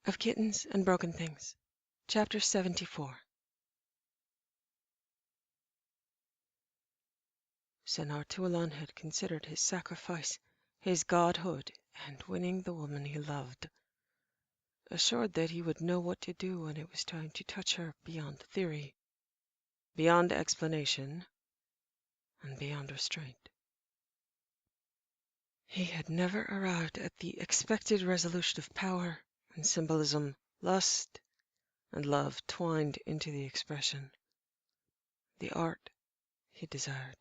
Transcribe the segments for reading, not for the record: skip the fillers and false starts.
of Kittens and Broken Things, Chapter 74. Sennar Tualan had considered his sacrifice, his godhood, and winning the woman he loved, assured that he would know what to do when it was time to touch her beyond theory, beyond explanation, and beyond restraint. He had never arrived at the expected resolution of power and symbolism, lust and love twined into the expression, the art he desired.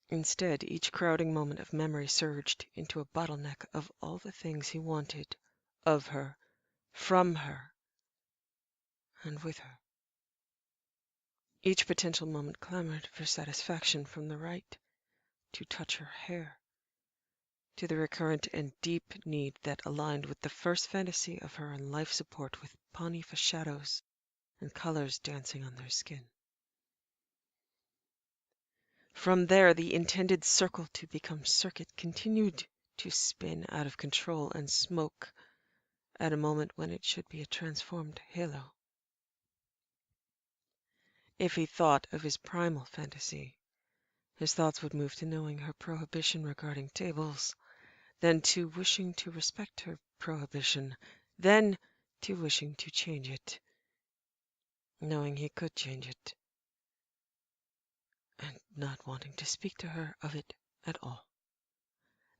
Instead, each crowding moment of memory surged into a bottleneck of all the things he wanted of her, from her, and with her. Each potential moment clamored for satisfaction, from the right to touch her hair, to the recurrent and deep need that aligned with the first fantasy of her on life support, with Panifa shadows and colors dancing on their skin. From there, the intended circle to become circuit continued to spin out of control and smoke at a moment when it should be a transformed halo. If he thought of his primal fantasy, his thoughts would move to knowing her prohibition regarding tables, then to wishing to respect her prohibition, then to wishing to change it, knowing he could change it, and not wanting to speak to her of it at all.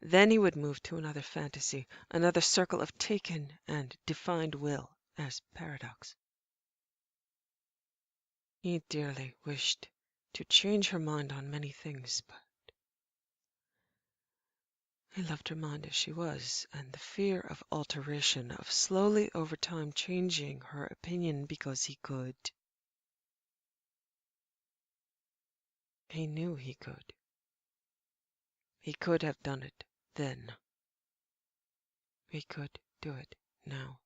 Then he would move to another fantasy, another circle of taken and defined will as paradox. He dearly wished to change her mind on many things, but he loved her mind as she was, and the fear of alteration, of slowly over time changing her opinion because he could. He knew he could. He could have done it then. He could do it now.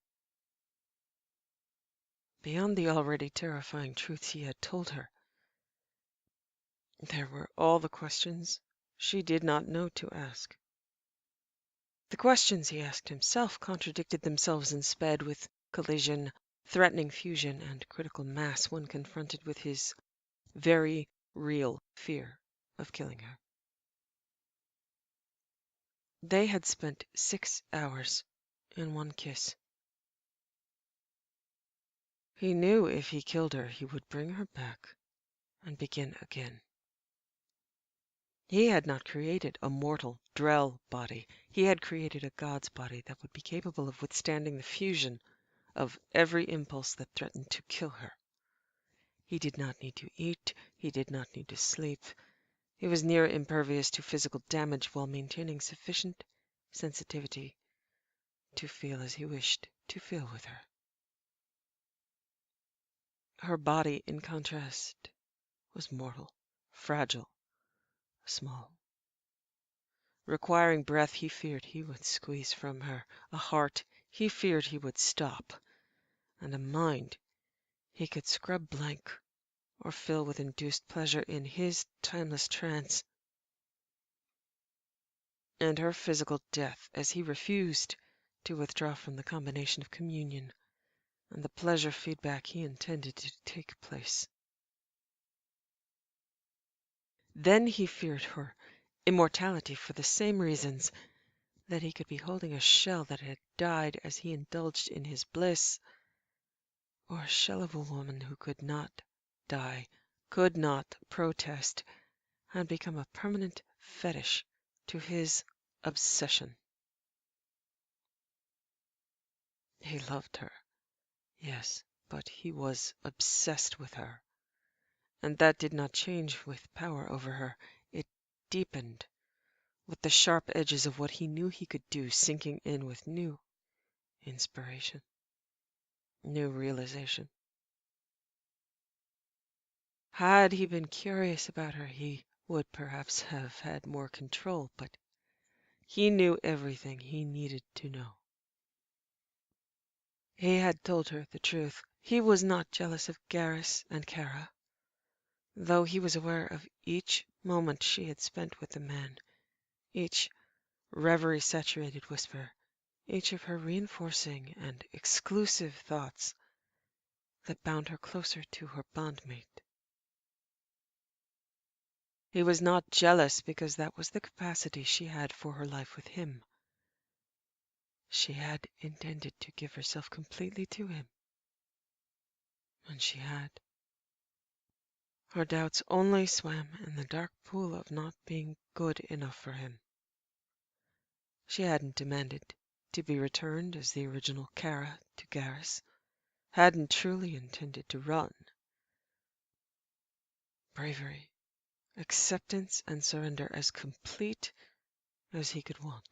Beyond the already terrifying truths he had told her, there were all the questions she did not know to ask. The questions he asked himself contradicted themselves and sped with collision, threatening fusion, and critical mass when confronted with his very real fear of killing her. They had spent 6 hours in one kiss. He knew if he killed her, he would bring her back and begin again. He had not created a mortal Drell body. He had created a god's body that would be capable of withstanding the fusion of every impulse that threatened to kill her. He did not need to eat. He did not need to sleep. He was near impervious to physical damage while maintaining sufficient sensitivity to feel as he wished to feel with her. Her body, in contrast, was mortal, fragile, small. Requiring breath he feared he would squeeze from her, a heart he feared he would stop, and a mind he could scrub blank or fill with induced pleasure in his timeless trance. And her physical death as he refused to withdraw from the combination of communion and the pleasure feedback he intended to take place. Then he feared her immortality for the same reasons, that he could be holding a shell that had died as he indulged in his bliss, or a shell of a woman who could not die, could not protest, had become a permanent fetish to his obsession. He loved her, yes, but he was obsessed with her. And that did not change with power over her. It deepened with the sharp edges of what he knew he could do sinking in with new inspiration, new realization. Had he been curious about her, he would perhaps have had more control, but he knew everything he needed to know. He had told her the truth. He was not jealous of Garrus and Kara, though he was aware of each moment she had spent with the man, each reverie-saturated whisper, each of her reinforcing and exclusive thoughts that bound her closer to her bondmate. He was not jealous because that was the capacity she had for her life with him. She had intended to give herself completely to him, and she had. Her doubts only swam in the dark pool of not being good enough for him. She hadn't demanded to be returned as the original Kara to Garrus, hadn't truly intended to run. Bravery, acceptance, and surrender as complete as he could want.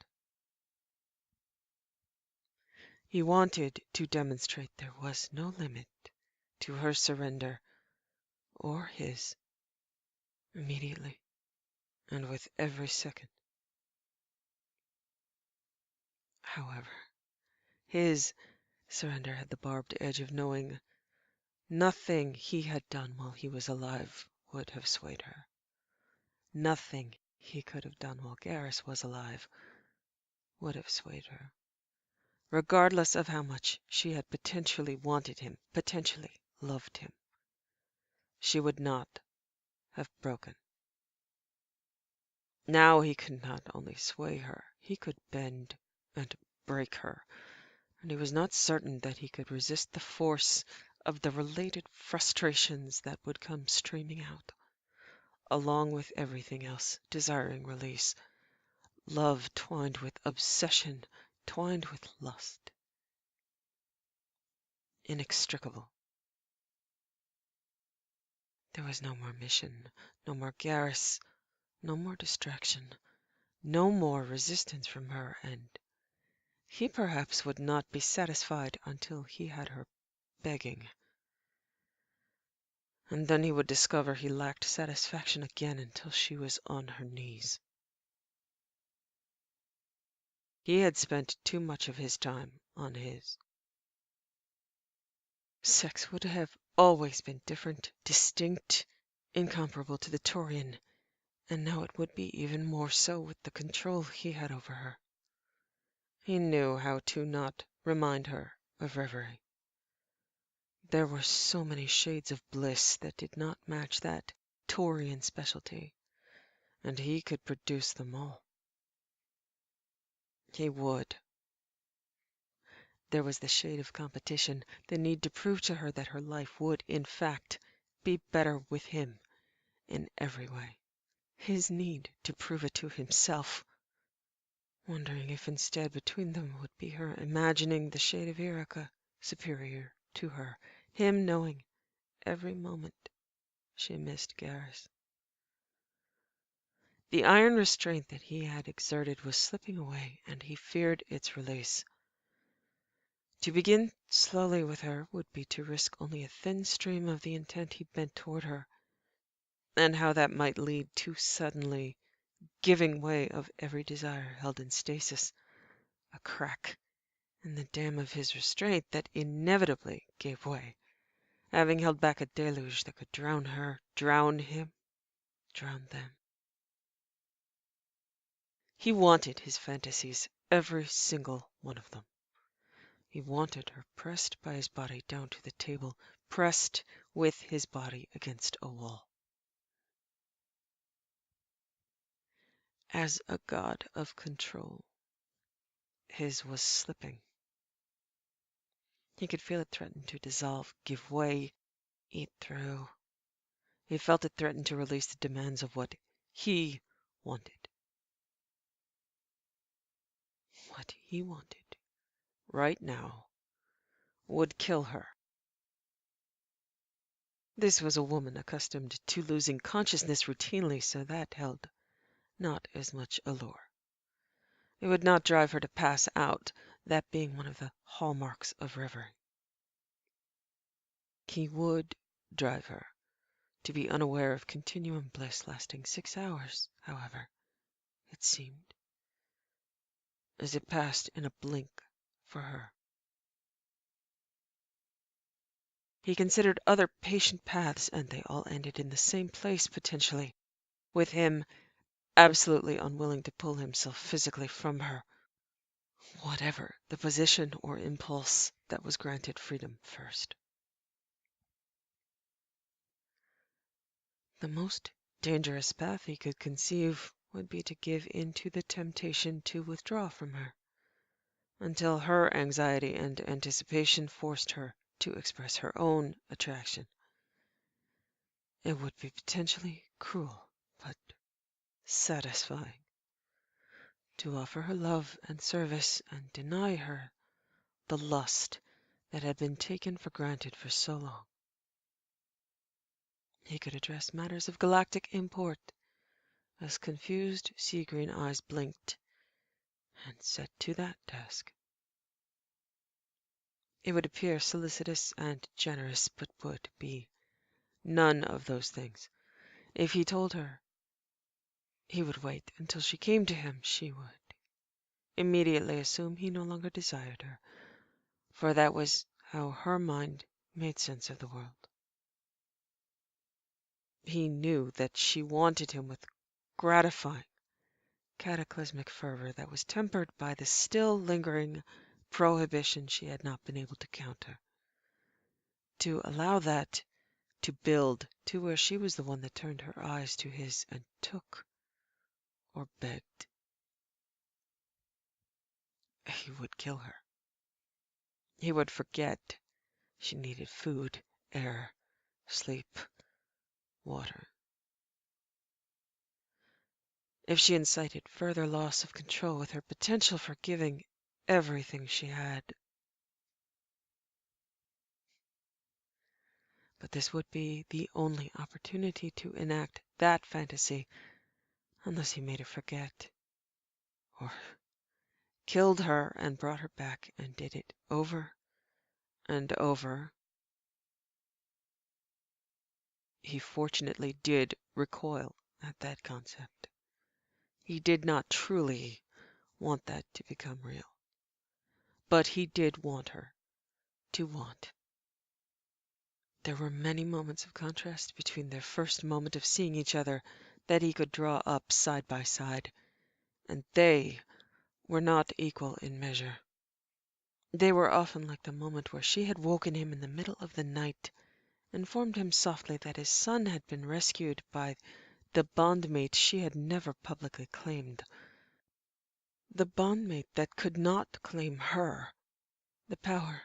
He wanted to demonstrate there was no limit to her surrender or his, immediately and with every second. However, his surrender had the barbed edge of knowing nothing he had done while he was alive would have swayed her. Nothing he could have done while Garrus was alive would have swayed her. Regardless of how much she had potentially wanted him, potentially loved him, she would not have broken. Now he could not only sway her, he could bend and break her, and he was not certain that he could resist the force of the related frustrations that would come streaming out, along with everything else, desiring release, love twined with obsession, twined with lust. Inextricable. There was no more mission, no more Garrus, no more distraction, no more resistance from her, and he perhaps would not be satisfied until he had her begging. And then he would discover he lacked satisfaction again until she was on her knees. He had spent too much of his time on his. Sex would have always been different, distinct, incomparable to the Taurian, and now it would be even more so with the control he had over her. He knew how to not remind her of reverie. There were so many shades of bliss that did not match that Taurian specialty, and he could produce them all. He would. There was the shade of competition, the need to prove to her that her life would, in fact, be better with him in every way. His need to prove it to himself, wondering if instead between them would be her imagining the shade of Erica superior to her, him knowing every moment she missed Garrus. The iron restraint that he had exerted was slipping away, and he feared its release. To begin slowly with her would be to risk only a thin stream of the intent he bent toward her, and how that might lead to suddenly giving way of every desire held in stasis, a crack in the dam of his restraint that inevitably gave way, having held back a deluge that could drown her, drown him, drown them. He wanted his fantasies, every single one of them. He wanted her pressed by his body down to the table, pressed with his body against a wall. As a god of control, his was slipping. He could feel it threaten to dissolve, give way, eat through. He felt it threaten to release the demands of what he wanted. What he wanted, right now, would kill her. This was a woman accustomed to losing consciousness routinely, so that held not as much allure. It would not drive her to pass out, that being one of the hallmarks of reverie. He would drive her to be unaware of continuum bliss lasting 6 hours, however, it seemed, as it passed in a blink for her. He considered other patient paths, and they all ended in the same place, potentially, with him absolutely unwilling to pull himself physically from her. whatever the position or impulse that was granted freedom first. The most dangerous path he could conceive would be to give in to the temptation to withdraw from her, until her anxiety and anticipation forced her to express her own attraction. It would be potentially cruel, but satisfying, to offer her love and service and deny her the lust that had been taken for granted for so long. He could address matters of galactic import as confused sea-green eyes blinked and set to that task. It would appear solicitous and generous, but would be none of those things. If he told her he would wait until she came to him, she would immediately assume he no longer desired her, for that was how her mind made sense of the world. He knew that she wanted him with gratifying, cataclysmic fervor that was tempered by the still lingering prohibition she had not been able to counter. To allow that to build to where she was the one that turned her eyes to his and took or begged. He would kill her. He would forget she needed food, air, sleep, water. If she incited further loss of control with her potential for giving everything she had. But this would be the only opportunity to enact that fantasy, unless he made her forget, or killed her and brought her back and did it over and over. He fortunately did recoil at that concept. He did not truly want that to become real. But he did want her to want. There were many moments of contrast between their first moment of seeing each other that he could draw up side by side, and they were not equal in measure. They were often like the moment where she had woken him in the middle of the night, informed him softly that his son had been rescued by the bondmate she had never publicly claimed. The bondmate that could not claim her. The power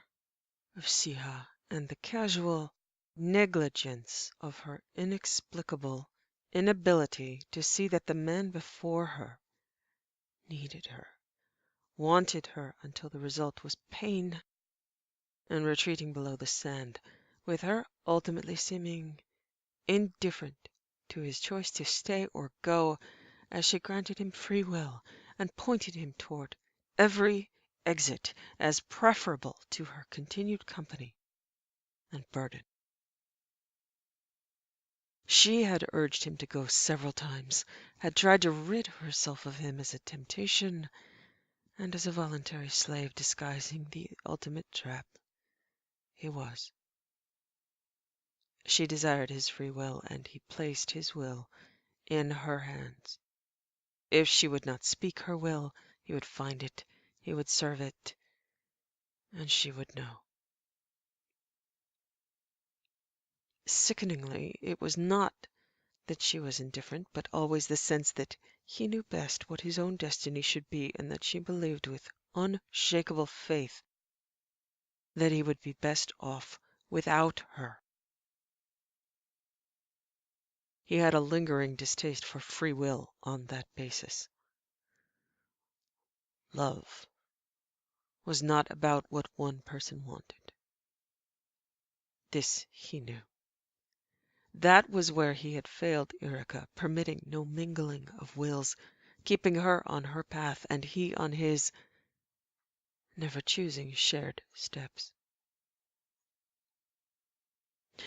of Siha and the casual negligence of her inexplicable inability to see that the man before her needed her, wanted her until the result was pain and retreating below the sand, with her ultimately seeming indifferent to his choice to stay or go, as she granted him free will and pointed him toward every exit as preferable to her continued company and burden. She had urged him to go several times, had tried to rid herself of him as a temptation and as a voluntary slave disguising the ultimate trap he was. She desired his free will, and he placed his will in her hands. If she would not speak her will, he would find it, he would serve it, and she would know. Sickeningly, it was not that she was indifferent, but always the sense that he knew best what his own destiny should be, and that she believed with unshakable faith that he would be best off without her. He had a lingering distaste for free will on that basis. Love was not about what one person wanted. This he knew. That was where he had failed Erica, permitting no mingling of wills, keeping her on her path and he on his, never choosing shared steps.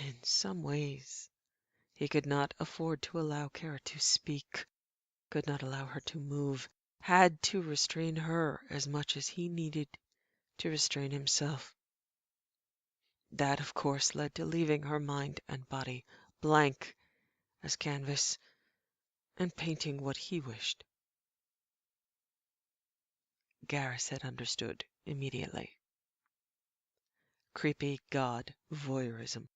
In some ways, he could not afford to allow Kara to speak, could not allow her to move, had to restrain her as much as he needed to restrain himself. That, of course, led to leaving her mind and body blank as canvas and painting what he wished. Garrus had understood immediately. Creepy god voyeurism.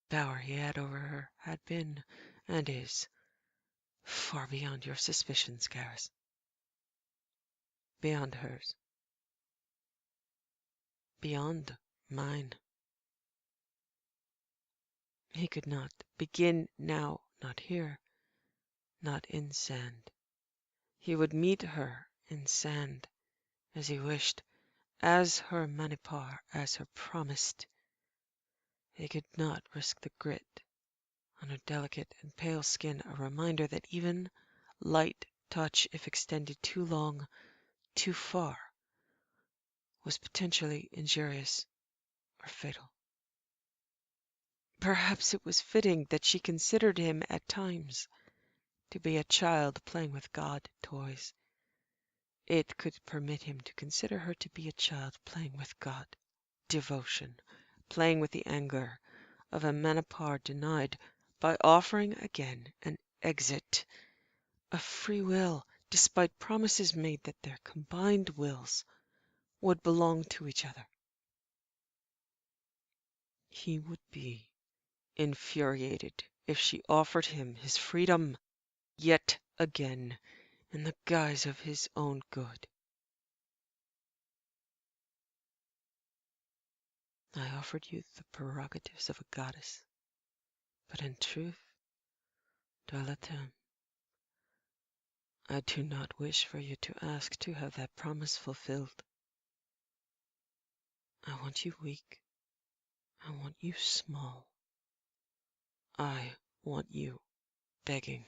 The power he had over her had been, and is, far beyond your suspicions, Garrus. Beyond hers. Beyond mine. He could not begin now, not here, not in sand. He would meet her in sand, as he wished, as her Manipar, as her promised. He could not risk the grit on her delicate and pale skin, a reminder that even light touch, if extended too long, too far, was potentially injurious or fatal. Perhaps it was fitting that she considered him at times to be a child playing with god toys. It could permit him to consider her to be a child playing with God. Devotion, playing with the anger of a Manipar denied by offering again an exit, a free will, despite promises made that their combined wills would belong to each other. He would be infuriated if she offered him his freedom yet again in the guise of his own good. I offered you the prerogatives of a goddess, but in truth, Dwalatem, I do not wish for you to ask to have that promise fulfilled. I want you weak. I want you small. I want you begging.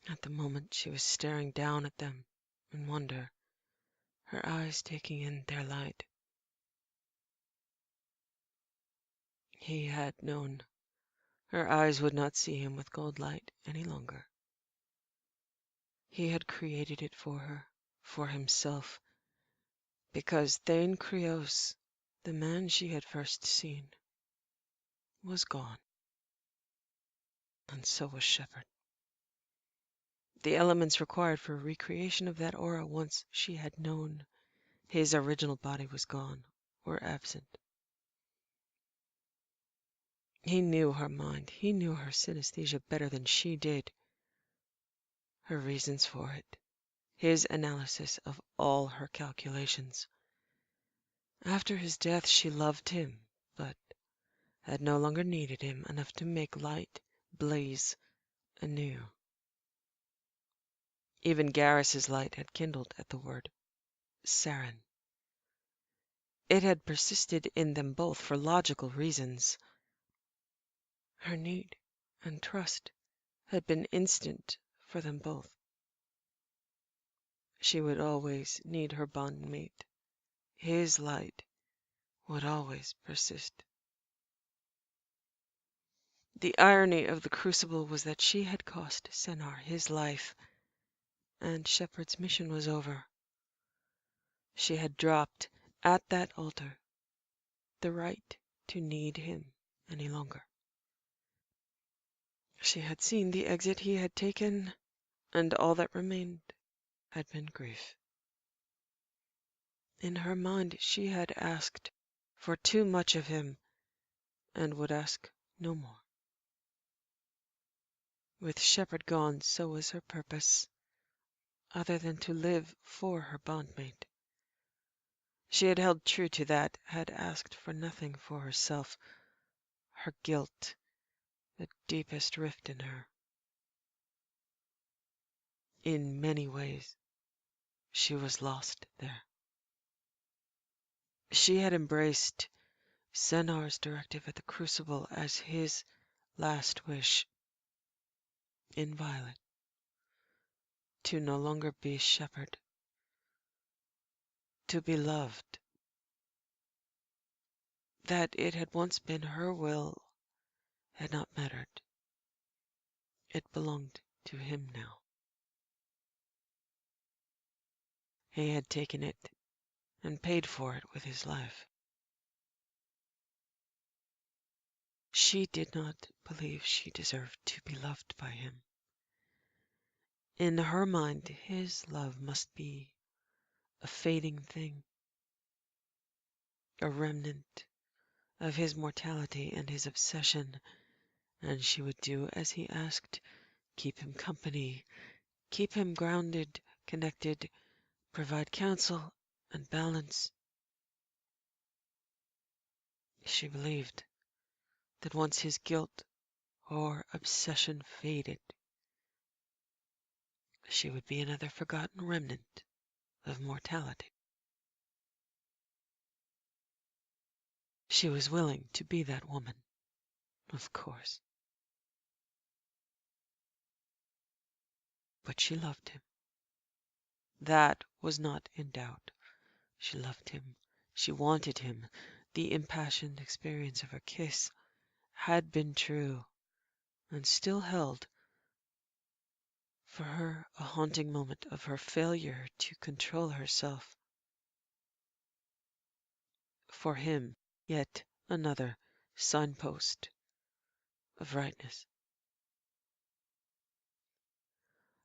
At the moment she was staring down at them in wonder, her eyes taking in their light. He had known her eyes would not see him with gold light any longer. He had created it for her, for himself, because Thane Krios, the man she had first seen, was gone, and so was Shepard. The elements required for recreation of that aura, once she had known his original body was gone, were absent. He knew her mind, he knew her synesthesia better than she did, her reasons for it, his analysis of all her calculations. After his death she loved him, but had no longer needed him enough to make light blaze anew. Even Garrus's light had kindled at the word Saren. It had persisted in them both for logical reasons. Her need and trust had been instant for them both. She would always need her bondmate. His light would always persist. The irony of the crucible was that she had cost Sennar his life, and Shepard's mission was over. She had dropped at that altar the right to need him any longer. She had seen the exit he had taken, and all that remained had been grief. In her mind she had asked for too much of him, and would ask no more. With Shepard gone, so was her purpose, other than to live for her bondmate. She had held true to that, had asked for nothing for herself. Her guilt, the deepest rift in her. In many ways, she was lost there. She had embraced Sennar's directive at the crucible as his last wish, inviolate, to no longer be Shepard, to be loved. That it had once been her will had not mattered. It belonged to him now. He had taken it and paid for it with his life. She did not believe she deserved to be loved by him. In her mind, his love must be a fading thing, a remnant of his mortality and his obsession, and she would do as he asked, keep him company, keep him grounded, connected, provide counsel and balance. She believed that once his guilt or obsession faded, she would be another forgotten remnant of mortality. She was willing to be that woman, of course. But she loved him. That was not in doubt. She loved him. She wanted him. The impassioned experience of her kiss had been true and still held for her a haunting moment of her failure to control herself. For him, yet another signpost of rightness.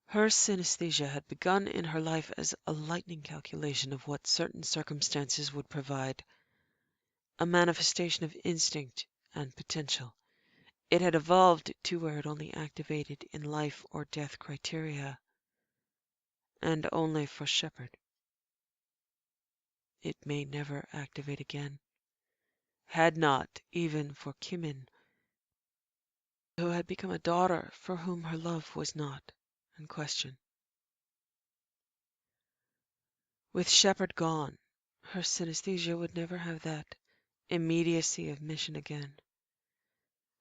Her synesthesia had begun in her life as a lightning calculation of what certain circumstances would provide, a manifestation of instinct and potential. It had evolved to where it only activated in life or death criteria, and only for Shepard. It may never activate again, had not even for Kimin, who had become a daughter for whom her love was not in question. With Shepard gone, her synesthesia would never have that immediacy of mission again,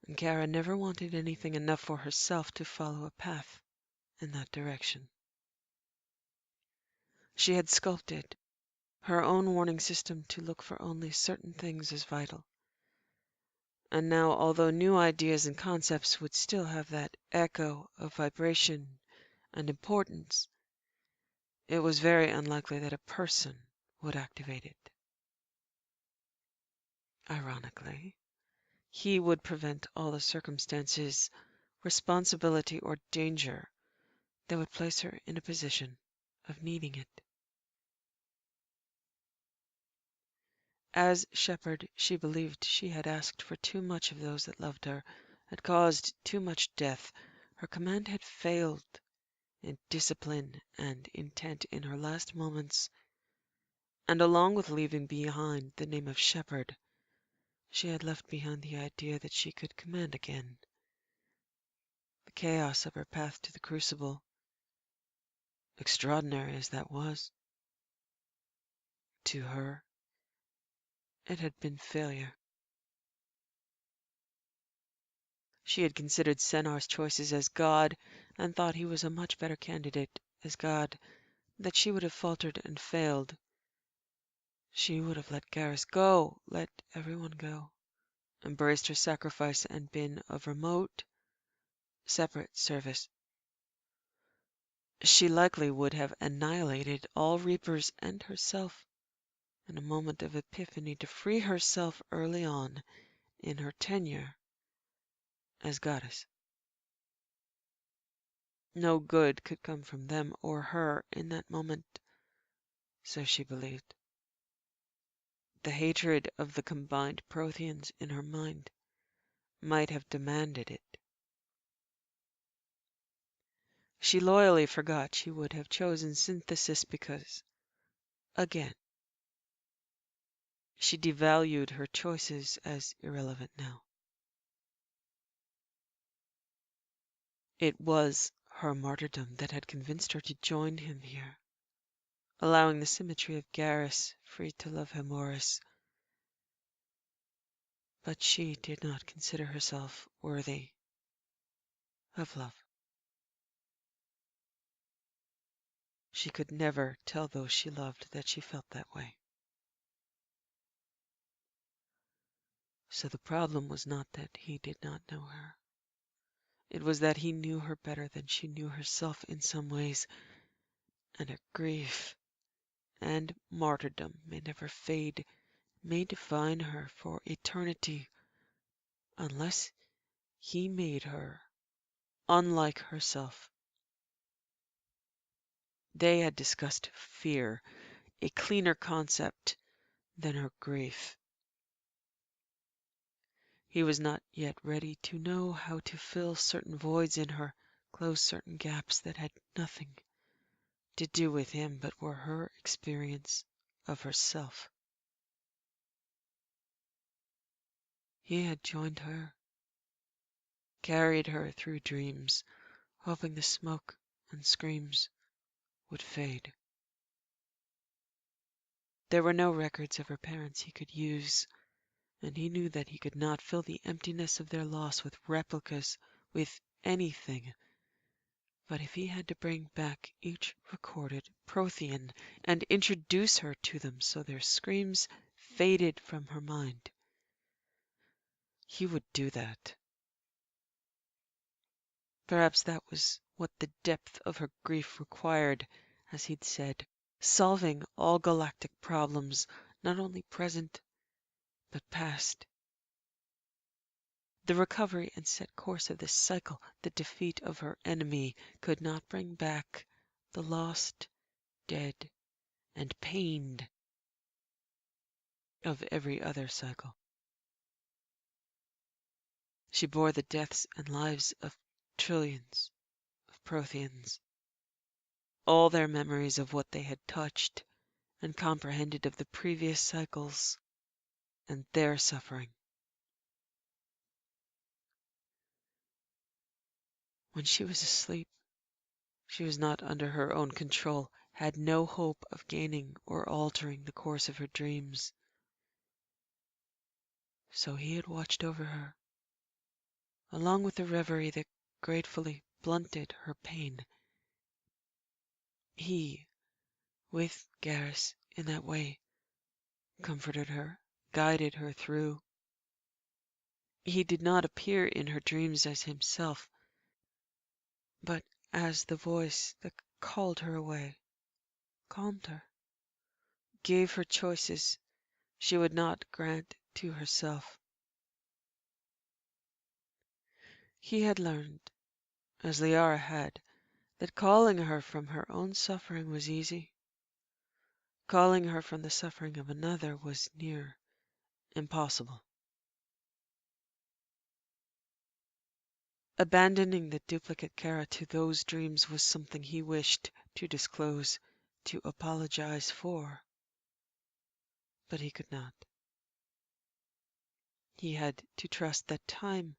and Kara never wanted anything enough for herself to follow a path in that direction. She had sculpted her own warning system to look for only certain things as vital. And now, although new ideas and concepts would still have that echo of vibration and importance, it was very unlikely that a person would activate it. Ironically, he would prevent all the circumstances, responsibility, or danger that would place her in a position of needing it. As Shepard, she believed she had asked for too much of those that loved her, had caused too much death. Her command had failed in discipline and intent in her last moments, and along with leaving behind the name of Shepard, she had left behind the idea that she could command again. The chaos of her path to the Crucible, extraordinary as that was, to her, it had been failure. She had considered Senar's choices as God, and thought he was a much better candidate as God, that she would have faltered and failed. She would have let Garrus go, let everyone go, embraced her sacrifice and been of remote, separate service. She likely would have annihilated all Reapers and herself in a moment of epiphany to free herself early on in her tenure as goddess. No good could come from them or her in that moment, so she believed. The hatred of the combined Protheans in her mind might have demanded it. She loyally forgot she would have chosen synthesis because, again, she devalued her choices as irrelevant now. It was her martyrdom that had convinced her to join him here, allowing the symmetry of Garrus free to love Hemoris. But she did not consider herself worthy of love. She could never tell those she loved that she felt that way. So the problem was not that he did not know her. It was that he knew her better than she knew herself in some ways, and her grief and martyrdom may never fade, may define her for eternity, unless he made her unlike herself. They had discussed fear, a cleaner concept than her grief. He was not yet ready to know how to fill certain voids in her, close certain gaps that had nothing to do with him but were her experience of herself. He had joined her, carried her through dreams, hoping the smoke and screams would fade. There were no records of her parents he could use, and he knew that he could not fill the emptiness of their loss with replicas, with anything. But if he had to bring back each recorded Prothean and introduce her to them so their screams faded from her mind, he would do that. Perhaps that was what the depth of her grief required, as he'd said, solving all galactic problems, not only present, but past. The recovery and set course of this cycle, the defeat of her enemy, could not bring back the lost, dead, and pained of every other cycle. She bore the deaths and lives of trillions of Protheans, all their memories of what they had touched and comprehended of the previous cycles and their suffering. When she was asleep, she was not under her own control, had no hope of gaining or altering the course of her dreams. So he had watched over her, along with the reverie that gratefully blunted her pain. He, with Garrus in that way, comforted her, guided her through. He did not appear in her dreams as himself, but as the voice that called her away, calmed her, gave her choices she would not grant to herself. He had learned, as Liara had, that calling her from her own suffering was easy. Calling her from the suffering of another was near impossible. Abandoning the duplicate Kara to those dreams was something he wished to disclose, to apologize for, but he could not. He had to trust that time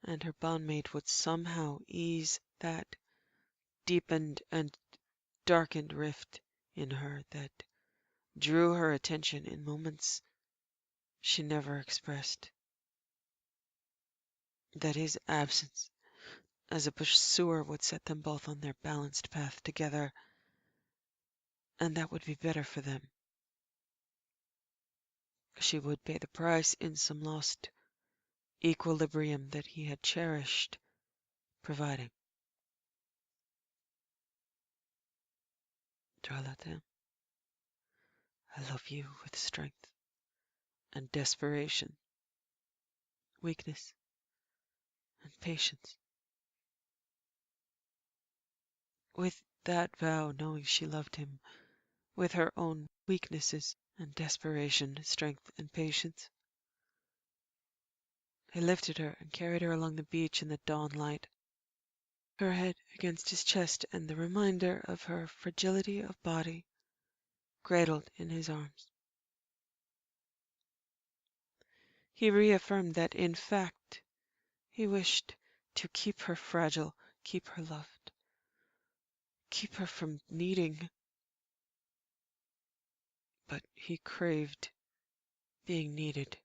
and her bondmate would somehow ease that deepened and darkened rift in her that drew her attention in moments she never expressed. That his absence as a pursuer would set them both on their balanced path together, and that would be better for them. She would pay the price in some lost equilibrium that he had cherished providing. Dralatem, I love you with strength and desperation, weakness and patience. With that vow, knowing she loved him, with her own weaknesses and desperation, strength and patience, he lifted her and carried her along the beach in the dawn light, her head against his chest and the reminder of her fragility of body cradled in his arms. He reaffirmed that, in fact, he wished to keep her fragile, keep her loved, keep her from needing, but he craved being needed.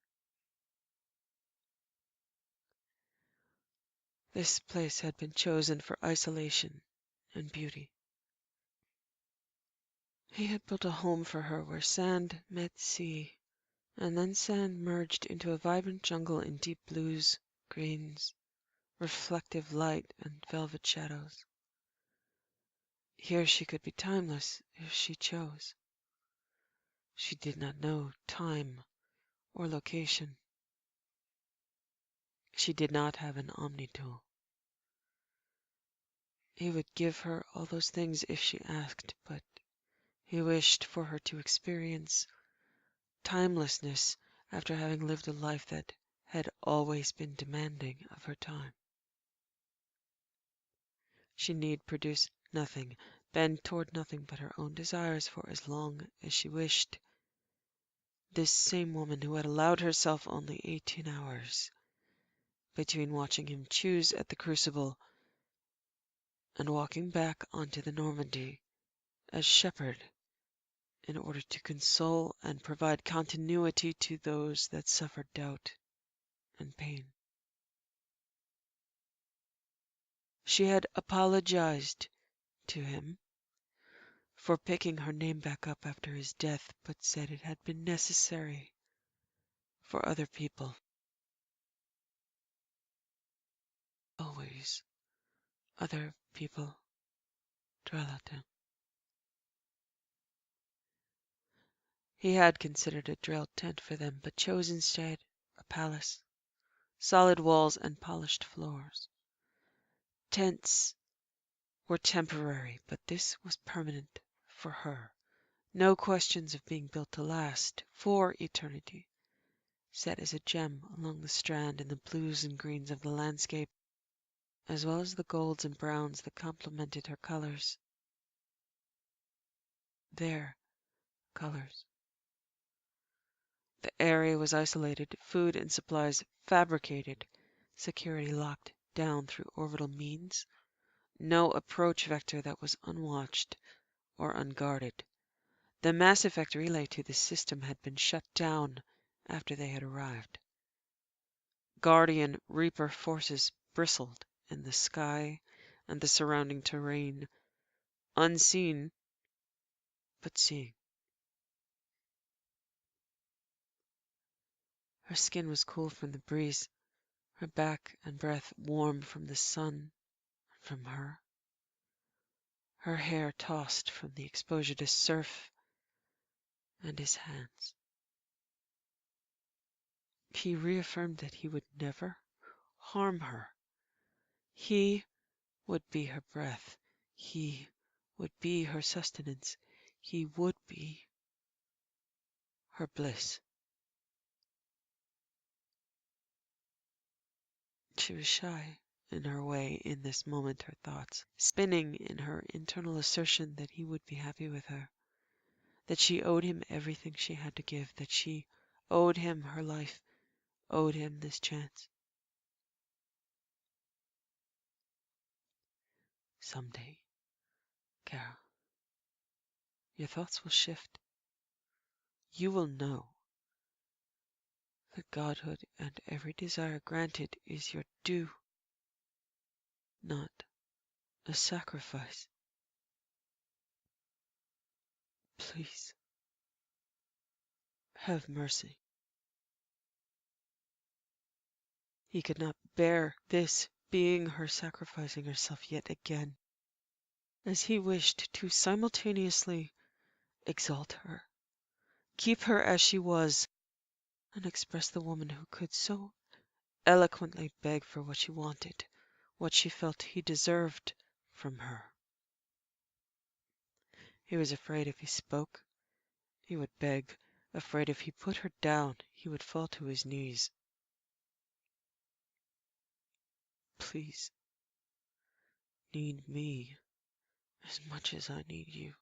This place had been chosen for isolation and beauty. He had built a home for her where sand met sea, and then sand merged into a vibrant jungle in deep blues, greens, reflective light, and velvet shadows. Here she could be timeless if she chose. She did not know time or location. She did not have an omni-tool. He would give her all those things if she asked, but he wished for her to experience timelessness after having lived a life that had always been demanding of her time. She need produce nothing, bend toward nothing but her own desires for as long as she wished. This same woman who had allowed herself only 18 hours between watching him choose at the Crucible and walking back onto the Normandy as Shepard in order to console and provide continuity to those that suffered doubt and pain. She had apologized to him for picking her name back up after his death, but said it had been necessary for other people. Always other people. Drellatan. He had considered a drilled tent for them, but chose instead a palace, solid walls and polished floors. Tents were temporary, but this was permanent for her. No questions of being built to last for eternity, set as a gem along the strand in the blues and greens of the landscape, as well as the golds and browns that complemented her colors. Their colors. The area was isolated, food and supplies fabricated, security locked down through orbital means, no approach vector that was unwatched or unguarded. The Mass Effect relay to the system had been shut down after they had arrived. Guardian Reaper forces bristled in the sky and the surrounding terrain, unseen but seeing. Her skin was cool from the breeze, her back and breath warm from the sun and from her. Her hair tossed from the exposure to surf and his hands. He reaffirmed that he would never harm her. He would be her breath. He would be her sustenance. He would be her bliss. She was shy in her way in this moment, her thoughts spinning in her internal assertion that he would be happy with her, that she owed him everything she had to give, that she owed him her life, owed him this chance. Someday, Carol, your thoughts will shift. You will know that godhood and every desire granted is your due, not a sacrifice. Please, have mercy. He could not bear this being her sacrificing herself yet again, as he wished to simultaneously exalt her, keep her as she was, and express the woman who could so eloquently beg for what she wanted, what she felt he deserved from her. He was afraid if he spoke, he would beg, afraid if he put her down, he would fall to his knees. Please, need me as much as I need you.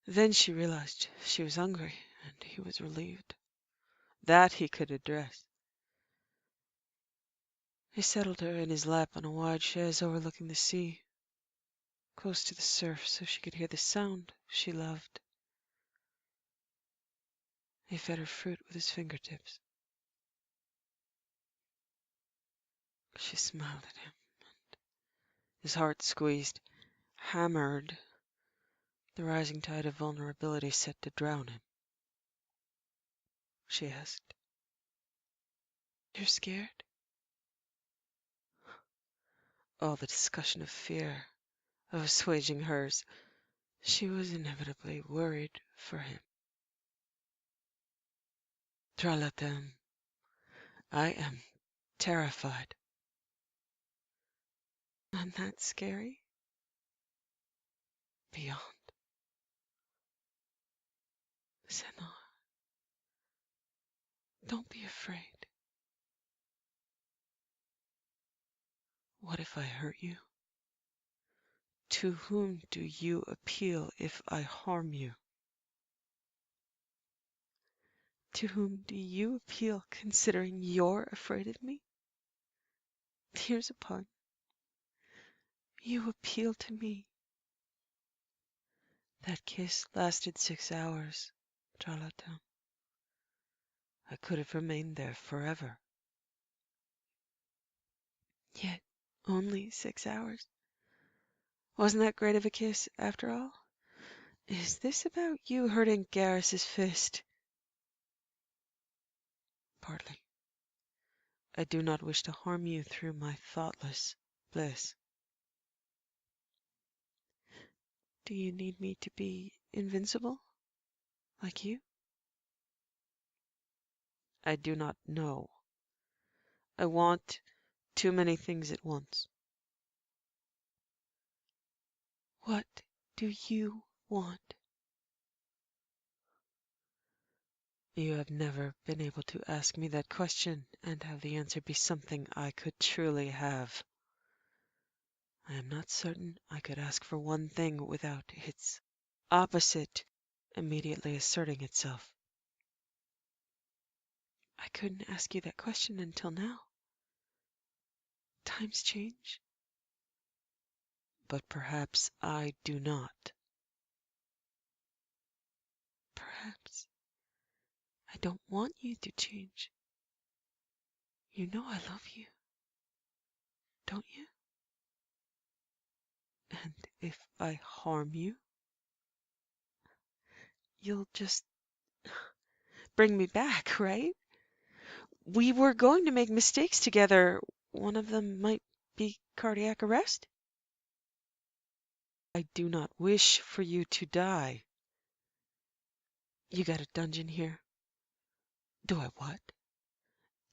Then she realized she was hungry, and he was relieved. That he could address. He settled her in his lap on a wide chaise overlooking the sea, close to the surf so she could hear the sound she loved. He fed her fruit with his fingertips. She smiled at him, and his heart squeezed, hammered, the rising tide of vulnerability set to drown him. She asked, "You're scared?" All the discussion of fear, of assuaging hers. She was inevitably worried for him. Tralatem, I am terrified. I'm that scary? Beyond. Senor, don't be afraid. What if I hurt you? To whom do you appeal if I harm you? To whom do you appeal, considering you're afraid of me? Here's a pun. You appeal to me. That kiss lasted 6 hours, Charlotte. I could have remained there forever. Yet, only 6 hours. Wasn't that great of a kiss, after all? Is this about you hurting Garrus's fist? Partly. I do not wish to harm you through my thoughtless bliss. Do you need me to be invincible, like you? I do not know. I want too many things at once. What do you want? You have never been able to ask me that question and have the answer be something I could truly have. I am not certain I could ask for one thing without its opposite immediately asserting itself. I couldn't ask you that question until now. Times change. But perhaps I do not. Perhaps I don't want you to change. You know I love you, don't you? And if I harm you, you'll just bring me back, right? We were going to make mistakes together. One of them might be cardiac arrest. I do not wish for you to die. You got a dungeon here. Do I what?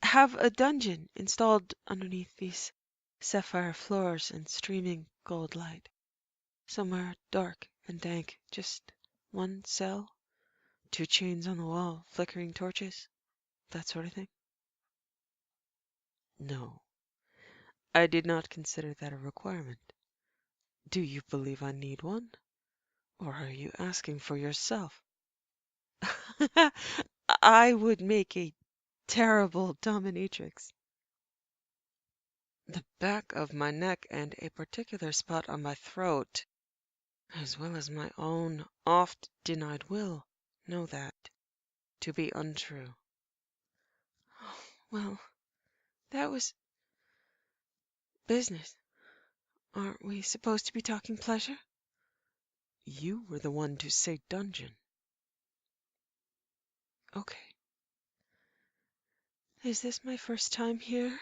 Have a dungeon installed underneath these sapphire floors and streaming gold light. Somewhere dark and dank, just one cell, 2 chains on the wall, flickering torches, that sort of thing. No, I did not consider that a requirement. Do you believe I need one? Or are you asking for yourself? I would make a terrible dominatrix. The back of my neck and a particular spot on my throat, as well as my own oft-denied will, know that to be untrue. Well, that was business. Aren't we supposed to be talking pleasure? You were the one to say dungeon. Okay. Is this my first time here?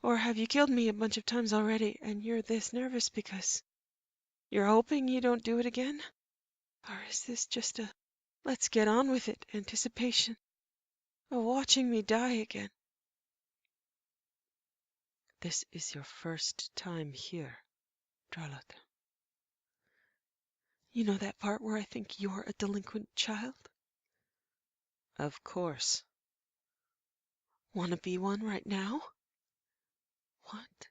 Or have you killed me a bunch of times already and you're this nervous because you're hoping you don't do it again? Or is this just a let's get on with it anticipation of watching me die again? This is your first time here, Charlotte. You know that part where I think you're a delinquent child? Of course. Wanna be one right now? What?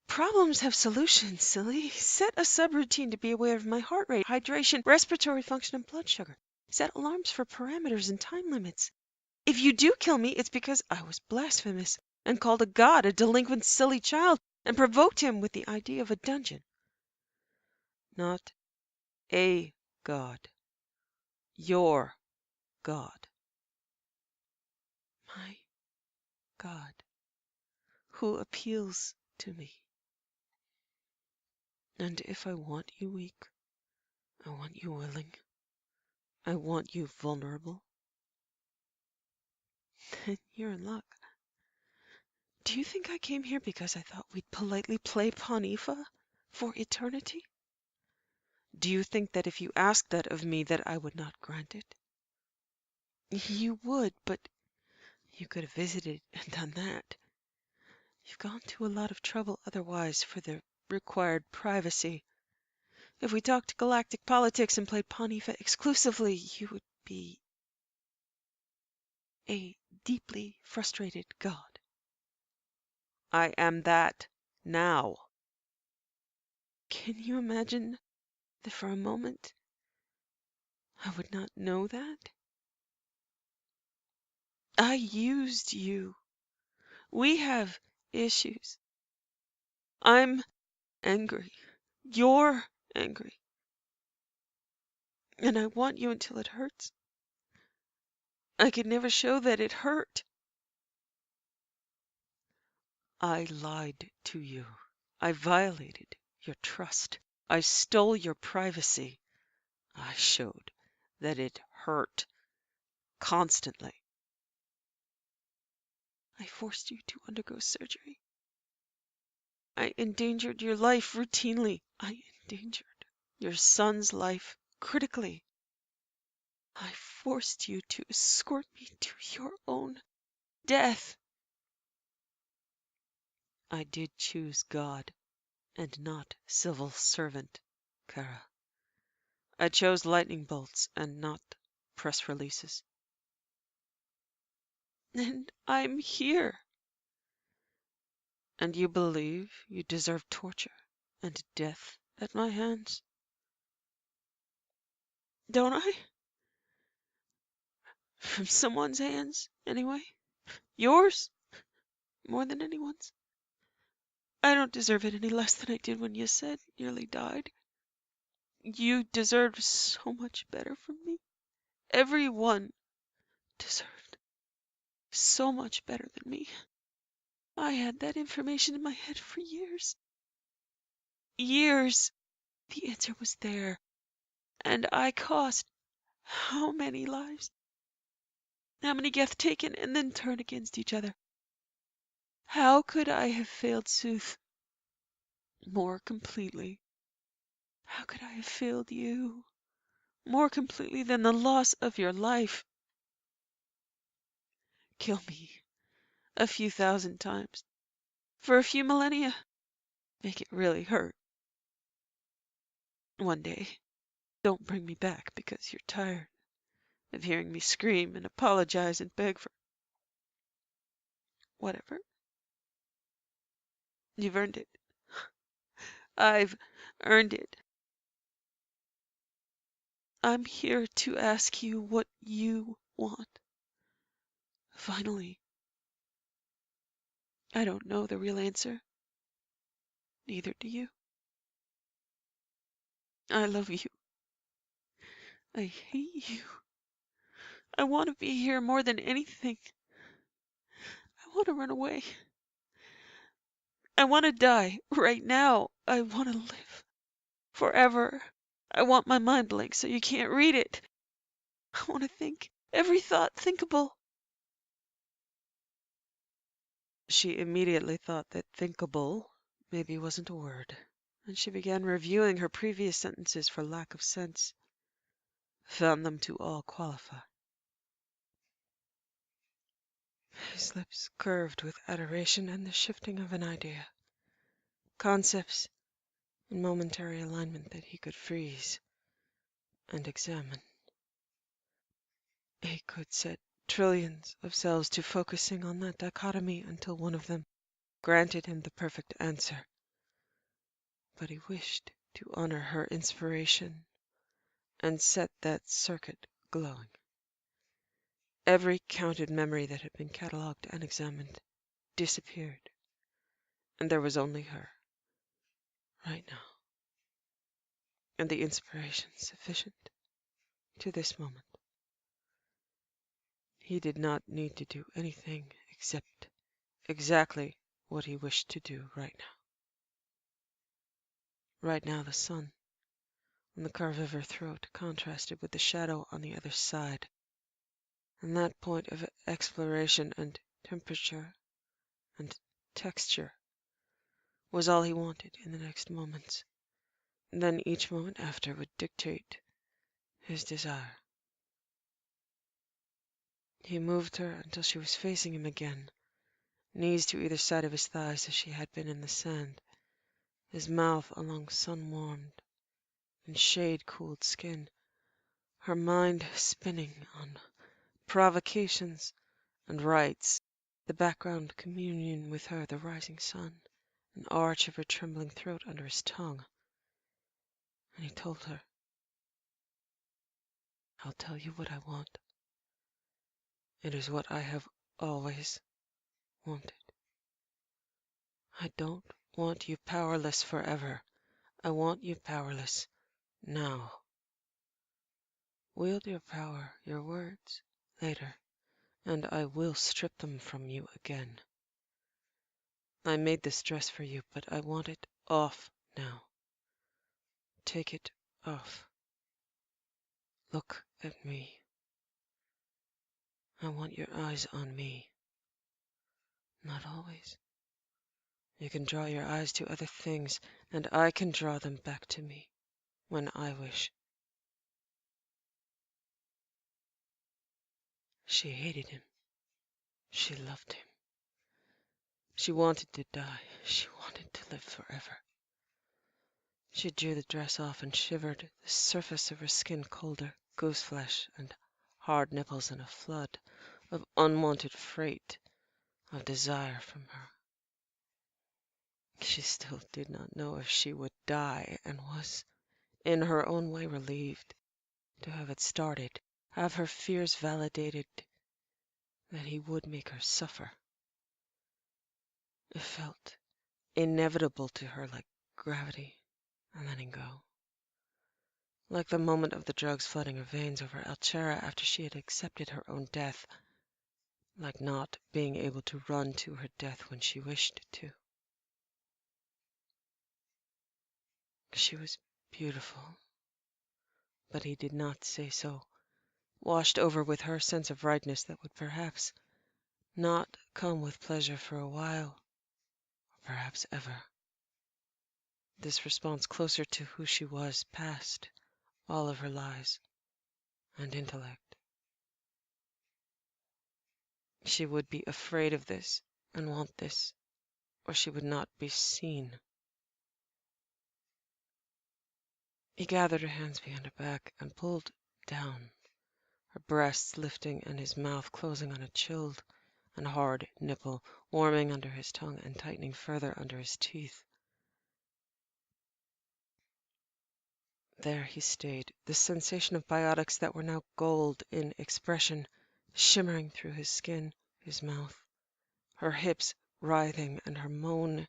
Problems have solutions, silly. Set a subroutine to be aware of my heart rate, hydration, respiratory function, and blood sugar. Set alarms for parameters and time limits. If you do kill me, it's because I was blasphemous and called a god a delinquent, silly child and provoked him with the idea of a dungeon. Not a god. Your god. My god. Who appeals to me. And if I want you weak, I want you willing. I want you vulnerable. Then you're in luck. Do you think I came here because I thought we'd politely play Panifa for eternity? Do you think that if you asked that of me that I would not grant it? You would, but you could have visited and done that. You've gone to a lot of trouble otherwise for the required privacy. If we talked galactic politics and played Panifa exclusively, you would be a deeply frustrated god. I am that now. Can you imagine that for a moment I would not know that? I used you. We have issues. I'm angry. You're angry. And I want you until it hurts. I could never show that it hurt. I lied to you. I violated your trust. I stole your privacy. I showed that it hurt constantly. I forced you to undergo surgery. I endangered your life routinely. I endangered your son's life critically. I forced you to escort me to your own death. I did choose God and not civil servant, Kara. I chose lightning bolts and not press releases. And I'm here. And you believe you deserve torture and death at my hands? Don't I? From someone's hands, anyway. Yours, more than anyone's. I don't deserve it any less than I did when you said nearly died. You deserved so much better from me. Everyone deserved so much better than me. I had that information in my head for years. Years. The answer was there. And I cost how many lives? How many geth taken and then turned against each other? How could I have failed Sooth more completely? How could I have failed you more completely than the loss of your life? Kill me a few thousand times for a few millennia. Make it really hurt. One day, don't bring me back because you're tired of hearing me scream and apologize and beg for whatever. You've earned it. I've earned it. I'm here to ask you what you want. Finally, I don't know the real answer. Neither do you. I love you. I hate you. I want to be here more than anything. I want to run away. I want to die right now. I want to live forever. I want my mind blank so you can't read it. I want to think every thought thinkable. She immediately thought that thinkable maybe wasn't a word, and she began reviewing her previous sentences for lack of sense. Found them to all qualify. His lips curved with adoration and the shifting of an idea. Concepts in momentary alignment that he could freeze and examine. He could set trillions of cells to focusing on that dichotomy until one of them granted him the perfect answer. But he wished to honor her inspiration and set that circuit glowing. Every counted memory that had been catalogued and examined disappeared, and there was only her, right now, and the inspiration sufficient to this moment. He did not need to do anything except exactly what he wished to do right now. Right now, the sun on the curve of her throat contrasted with the shadow on the other side, and that point of exploration and temperature and texture was all he wanted in the next moments. And then each moment after would dictate his desire. He moved her until she was facing him again, knees to either side of his thighs as she had been in the sand, his mouth along sun-warmed and shade-cooled skin, her mind spinning on provocations and rites, the background communion with her, the rising sun, an arch of her trembling throat under his tongue. And he told her, "I'll tell you what I want. It is what I have always wanted. I don't want you powerless forever. I want you powerless now. Wield your power, your words, later, and I will strip them from you again. I made this dress for you, but I want it off now. Take it off. Look at me. I want your eyes on me. Not always. You can draw your eyes to other things, and I can draw them back to me when I wish." She hated him. She loved him. She wanted to die. She wanted to live forever. She drew the dress off and shivered, the surface of her skin colder, goose flesh and hard nipples in a flood of unwanted freight of desire from her. She still did not know if she would die, and was, in her own way, relieved to have it started, have her fears validated, that he would make her suffer. It felt inevitable to her, like gravity and letting go. Like the moment of the drugs flooding her veins over Alchera after she had accepted her own death, like not being able to run to her death when she wished to. She was beautiful, but he did not say so, washed over with her sense of rightness that would perhaps not come with pleasure for a while, or perhaps ever. This response closer to who she was past all of her lies and intellect. She would be afraid of this and want this, or she would not be seen. He gathered her hands behind her back and pulled down, her breasts lifting and his mouth closing on a chilled and hard nipple, warming under his tongue and tightening further under his teeth. There he stayed, the sensation of biotics that were now gold in expression, shimmering through his skin, his mouth, her hips writhing and her moan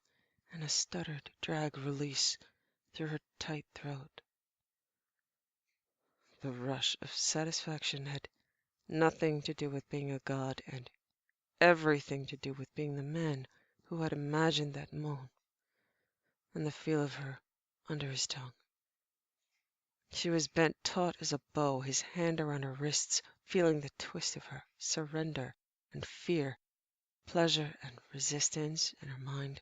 in a stuttered drag release through her tight throat. The rush of satisfaction had nothing to do with being a god and everything to do with being the man who had imagined that moan and the feel of her under his tongue. She was bent taut as a bow, his hand around her wrists, feeling the twist of her surrender and fear, pleasure and resistance in her mind,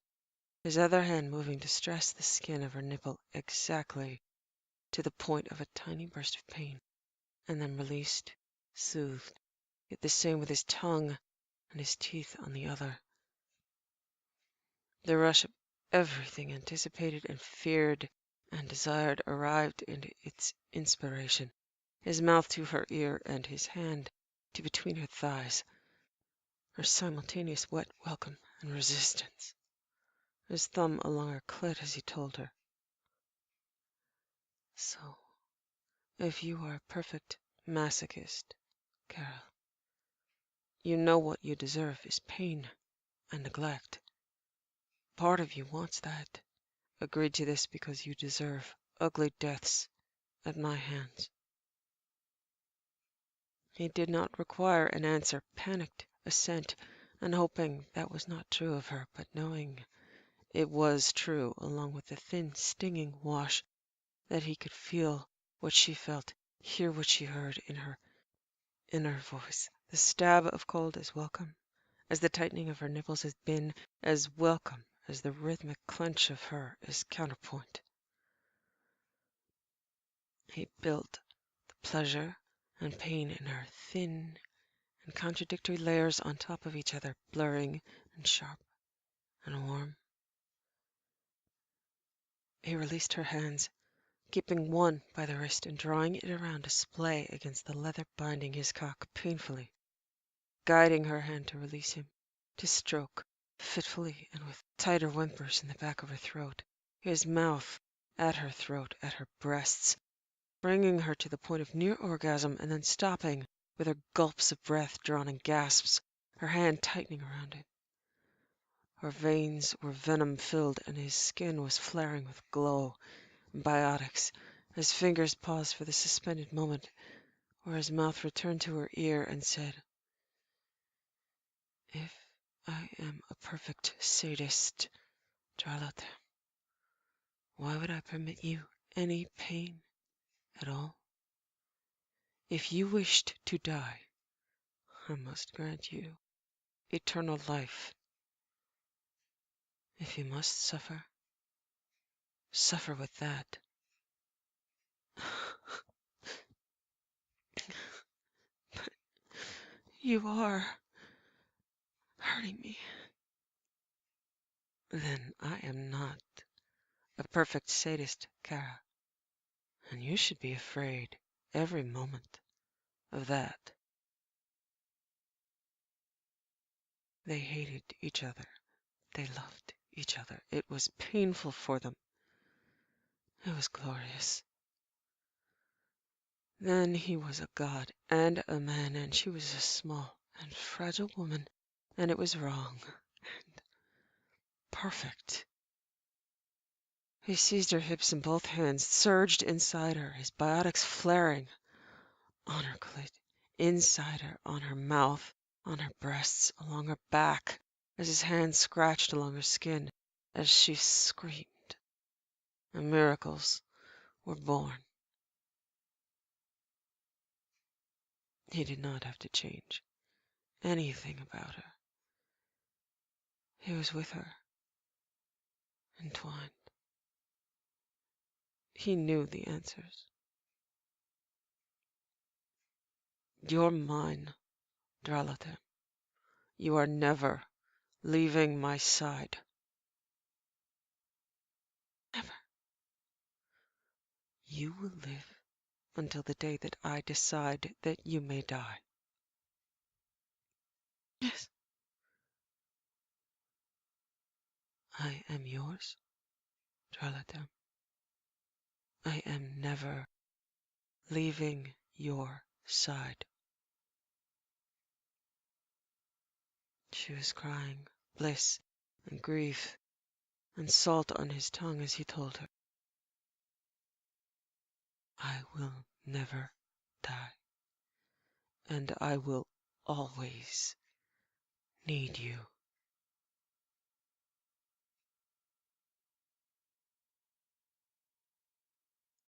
his other hand moving to stress the skin of her nipple exactly to the point of a tiny burst of pain, and then released, soothed, yet the same with his tongue and his teeth on the other. The rush of everything anticipated and feared and desired arrived in its inspiration, his mouth to her ear and his hand to between her thighs, her simultaneous wet welcome and resistance, his thumb along her clit as he told her, "So, if you are a perfect masochist, Carol, you know what you deserve is pain and neglect. Part of you wants that. Agreed to this because you deserve ugly deaths at my hands." He did not require an answer, panicked assent, and hoping that was not true of her, but knowing it was true, along with the thin, stinging wash, that he could feel what she felt, hear what she heard in her inner voice. The stab of cold as welcome as the tightening of her nipples had been, as welcome as the rhythmic clench of her as counterpoint. He built the pleasure and pain in her thin and contradictory layers on top of each other, blurring and sharp and warm. He released her hands, keeping one by the wrist and drawing it around to splay against the leather binding his cock painfully, guiding her hand to release him, to stroke fitfully and with tighter whimpers in the back of her throat, his mouth at her throat, at her breasts, bringing her to the point of near orgasm and then stopping with her gulps of breath drawn in gasps, her hand tightening around it. Her veins were venom-filled and his skin was flaring with glow and biotics. His fingers paused for the suspended moment where his mouth returned to her ear and said, "If I am a perfect sadist, Charlotte, why would I permit you any pain at all? If you wished to die, I must grant you eternal life. If you must suffer, suffer with that." "But you are hurting me." "Then I am not a perfect sadist, Kara, and you should be afraid every moment of that." They hated each other. They loved each other. It was painful for them. It was glorious. Then he was a god and a man, and she was a small and fragile woman, and it was wrong and perfect. He seized her hips in both hands, surged inside her, his biotics flaring on her clit, inside her, on her mouth, on her breasts, along her back, as his hands scratched along her skin, as she screamed. And miracles were born. He did not have to change anything about her. He was with her, entwined. He knew the answers. "You're mine, Dralate. You are never leaving my side." "Never." "You will live until the day that I decide that you may die." "Yes." "I am yours, Dralate. I am never leaving your side." She was crying, bliss and grief and salt on his tongue as he told her, "I will never die, and I will always need you."